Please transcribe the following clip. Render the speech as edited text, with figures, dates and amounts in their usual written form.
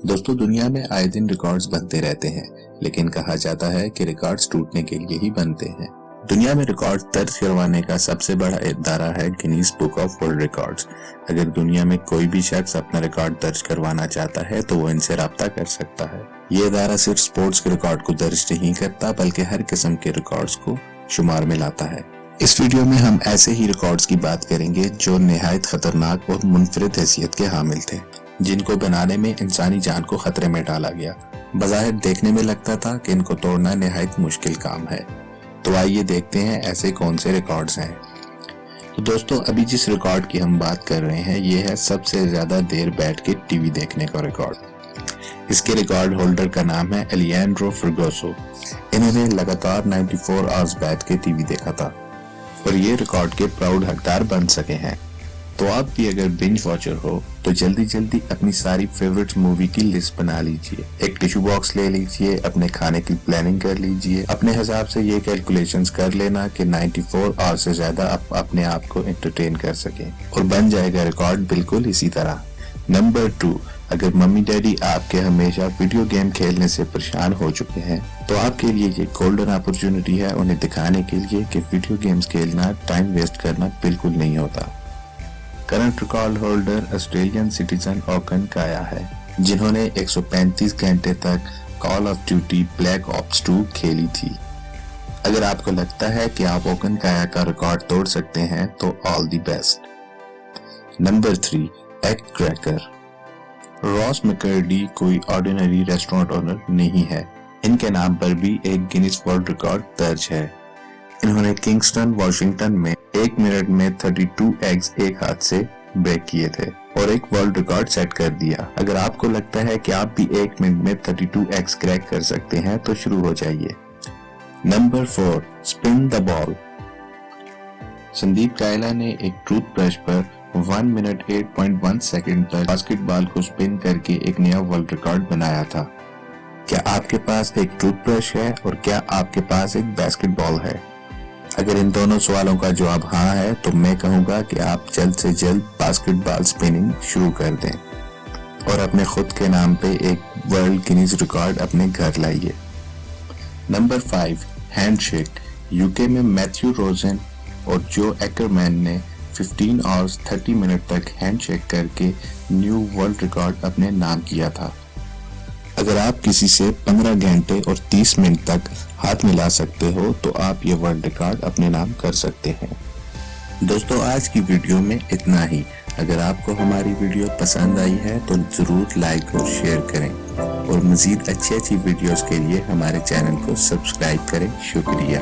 दोस्तों, दुनिया में आए दिन रिकॉर्ड्स बनते रहते हैं, लेकिन कहा जाता है कि रिकॉर्ड्स टूटने के लिए ही बनते हैं। दुनिया में रिकॉर्ड दर्ज करवाने का सबसे बड़ा इदारा है Guinness book of world records. अगर दुनिया में कोई भी शख्स अपना रिकॉर्ड दर्ज करवाना चाहता है तो वो इनसे राब्ता कर सकता है। ये इदारा सिर्फ स्पोर्ट्स के रिकॉर्ड को दर्ज नहीं करता, बल्कि हर किस्म के रिकॉर्ड्स को शुमार में लाता है। इस वीडियो में हम ऐसे ही रिकॉर्ड्स की बात करेंगे जो निहायत खतरनाक और मुनफरिद हैसियत के हामिल थे, जिनको बनाने में इंसानी जान को खतरे में डाला गया। बज़ाहिर देखने में लगता था कि इनको तोड़ना निहायत मुश्किल काम है। तो आइए देखते हैं ऐसे कौन से रिकॉर्ड्स हैं। तो दोस्तों, अभी जिस रिकॉर्ड की हम बात कर रहे हैं ये है सबसे ज्यादा देर बैठ के टीवी देखने का रिकॉर्ड। इसके रिकॉर्ड होल्डर का नाम है एलिएंड्रो फ्रगोसो। इन्होंने लगातार 94 आवर्स बैठ के टीवी देखा था और ये रिकॉर्ड के प्राउड हकदार बन सके हैं। तो आप भी अगर बिंज वॉचर हो तो जल्दी जल्दी अपनी सारी फेवरेट मूवी की लिस्ट बना लीजिए, एक टिश्यू बॉक्स ले लीजिए, अपने खाने की प्लानिंग कर लीजिए, अपने हिसाब से ये कैलकुलेशंस कर लेना कि 94 आवर्स से ज्यादा आप अपने आप को एंटरटेन कर सकें और बन जाएगा रिकॉर्ड बिल्कुल इसी तरह। नंबर 2, अगर मम्मी डैडी आपके हमेशा वीडियो गेम खेलने से परेशान हो चुके हैं तो आपके लिए ये गोल्डन अपॉर्चुनिटी है उन्हें दिखाने के लिए कि वीडियो गेम्स खेलना टाइम वेस्ट करना बिल्कुल नहीं होता। Current record holder Australian citizen Okan Kaya है, जिन्होंने 135 घंटे तक call of duty black ops 2 खेली थी। अगर आपको लगता है कि आप ओकन काया का रिकॉर्ड तोड़ सकते हैं तो all the best. Number 3, egg cracker. Ross McCurdy कोई ऑर्डिनरी रेस्टोरेंट ओनर नहीं है, इनके नाम पर भी एक गिनीज वर्ल्ड रिकॉर्ड दर्ज है। इन्होंने किंगस्टन वाशिंगटन में 1 मिनट में 32 एग्स एक हाथ से ब्रेक किए थे और एक वर्ल्ड रिकॉर्ड सेट कर दिया। अगर आपको लगता है कि आप भी 1 मिनट में 32 एग्स क्रैक कर सकते हैं तो शुरू हो जाइए। Number 4, spin the ball. Sandeep Kayla ने एक टूथब्रश पर 1 मिनट 8.1 सेकंड तक बास्केटबॉल को स्पिन करके एक नया वर्ल्ड रिकॉर्ड बनाया था। क्या आपके पास एक टूथब्रश है और क्या आपके पास एक बास्केटबॉल है? अगर इन दोनों सवालों का जवाब हाँ है तो मैं कहूँगा कि आप जल्द से जल्द बास्केटबॉल स्पिनिंग शुरू कर दें और अपने खुद के नाम पे एक वर्ल्ड गिनीज रिकॉर्ड अपने घर लाइए। Number 5, handshake. यूके में मैथ्यू रोजन और जो एक्करमैन ने 15 आवर्स 30 मिनट तक हैंडशेक करके न्यू वर्ल्ड रिकॉर्ड अपने नाम किया था। अगर आप किसी से 15 घंटे और 30 मिनट तक हाथ मिला सकते हो तो आप ये वर्ल्ड रिकॉर्ड अपने नाम कर सकते हैं। दोस्तों, आज की वीडियो में इतना ही। अगर आपको हमारी वीडियो पसंद आई है तो जरूर लाइक और शेयर करें और मजीद अच्छी वीडियोस के लिए हमारे चैनल को सब्सक्राइब करें। शुक्रिया।